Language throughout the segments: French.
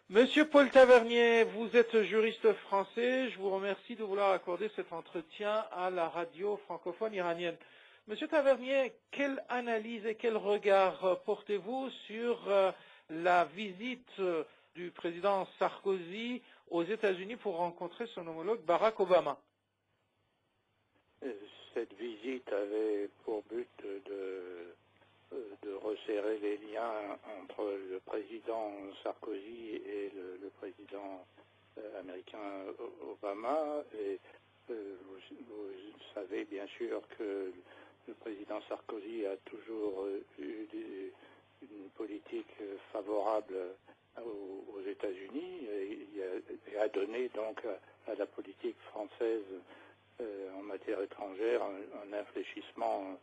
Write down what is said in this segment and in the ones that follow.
Monsieur Paul Tavernier, vous êtes juriste français. Je vous remercie de vouloir accorder cet entretien à la radio francophone iranienne. Monsieur Tavernier, quelle analyse et quel regard portez-vous sur la visite du président Sarkozy aux États-Unis pour rencontrer son homologue Barack Obama? Cette visite avait pour but de resserrer les liens entre le président Sarkozy et le président américain Obama. Et vous savez bien sûr que le président Sarkozy a toujours eu une politique favorable aux États-Unis et a donné donc à la politique française en matière étrangère un infléchissement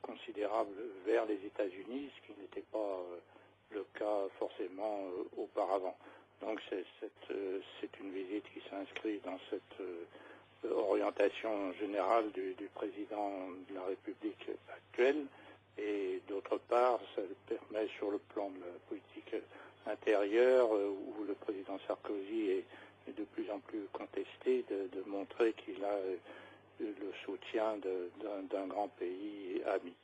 considérable vers les États-Unis, ce qui n'était pas le cas forcément auparavant. Donc c'est une visite qui s'inscrit dans cette orientation générale du président de la République actuelle, et d'autre part, ça permet sur le plan de la politique intérieure, où le président Sarkozy est de plus en plus contesté, de montrer qu'il a le soutien d'un grand pays ami.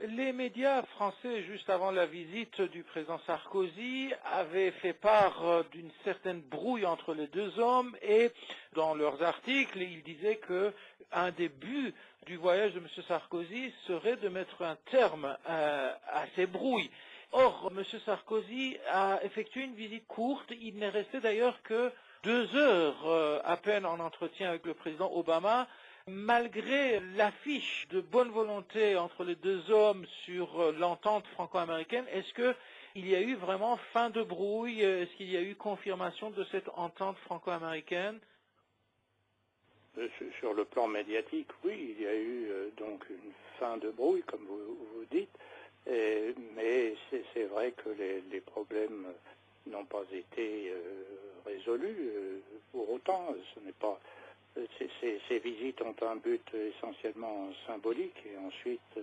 Les médias français, juste avant la visite du président Sarkozy, avaient fait part d'une certaine brouille entre les deux hommes, et dans leurs articles, ils disaient que un des buts du voyage de M. Sarkozy serait de mettre un terme à ces brouilles. Or, M. Sarkozy a effectué une visite courte. Il n'est resté d'ailleurs que 2 heures à peine en entretien avec le président Obama. Malgré l'affiche de bonne volonté entre les deux hommes sur l'entente franco-américaine, est-ce qu'il y a eu vraiment fin de brouille? Est-ce qu'il y a eu confirmation de cette entente franco-américaine? Sur le plan médiatique, oui, il y a eu donc une fin de brouille, comme vous dites, mais c'est vrai que les problèmes n'ont pas été résolus pour autant. Ce n'est pas... Ces visites ont un but essentiellement symbolique, et ensuite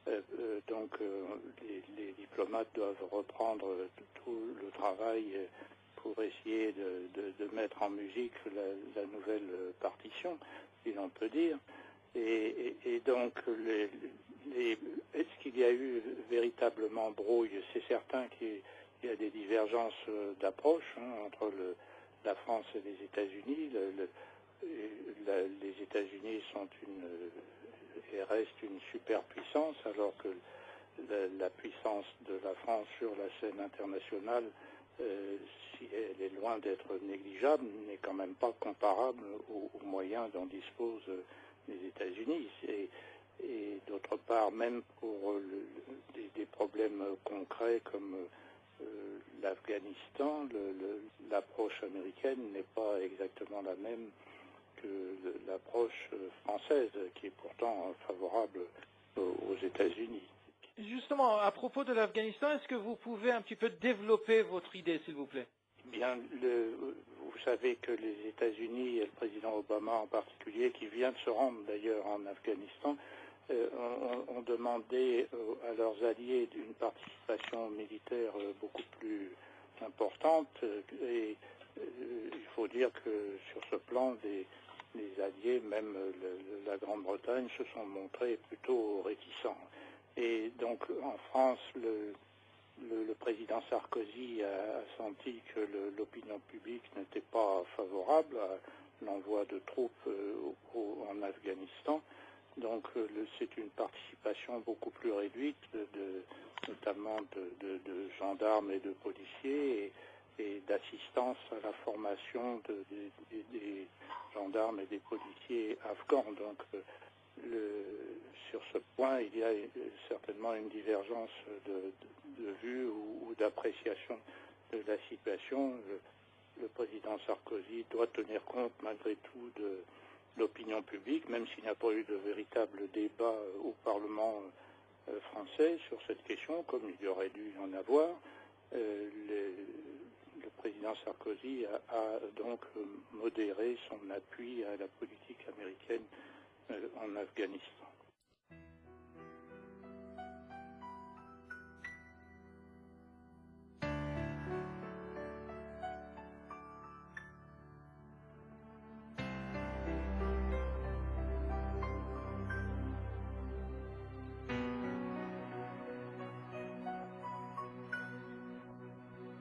les diplomates doivent reprendre tout le travail pour essayer de mettre en musique la nouvelle partition, si l'on peut dire. Et donc, est-ce qu'il y a eu véritablement brouille? C'est certain qu'il y a des divergences d'approche entre la France et les États-Unis. Les États-Unis sont et restent une superpuissance, alors que la puissance de la France sur la scène internationale, si elle est loin d'être négligeable, n'est quand même pas comparable aux moyens dont disposent les États-Unis. Et d'autre part, même pour des problèmes concrets comme l'Afghanistan, l'approche américaine n'est pas exactement la même que l'approche française, qui est pourtant favorable aux États-Unis. Justement, à propos de l'Afghanistan, est-ce que vous pouvez un petit peu développer votre idée, s'il vous plaît? Bien, vous savez que les États-Unis, et le président Obama en particulier, qui vient de se rendre d'ailleurs en Afghanistan, ont demandé à leurs alliés une participation militaire beaucoup plus importante, et il faut dire que sur ce plan, les alliés, même la Grande-Bretagne, se sont montrés plutôt réticents. Et donc en France, le président Sarkozy a senti que l'opinion publique n'était pas favorable à l'envoi de troupes en Afghanistan. Donc c'est une participation beaucoup plus réduite, notamment de gendarmes et de policiers, et d'assistance à la formation des gendarmes et des policiers afghans. Donc sur ce point, il y a certainement une divergence de vue ou d'appréciation de la situation. Le président Sarkozy doit tenir compte malgré tout de l'opinion publique, même s'il n'y a pas eu de véritable débat au Parlement français sur cette question, comme il y aurait dû en avoir. Le président Sarkozy a donc modéré son appui à la politique américaine en Afghanistan.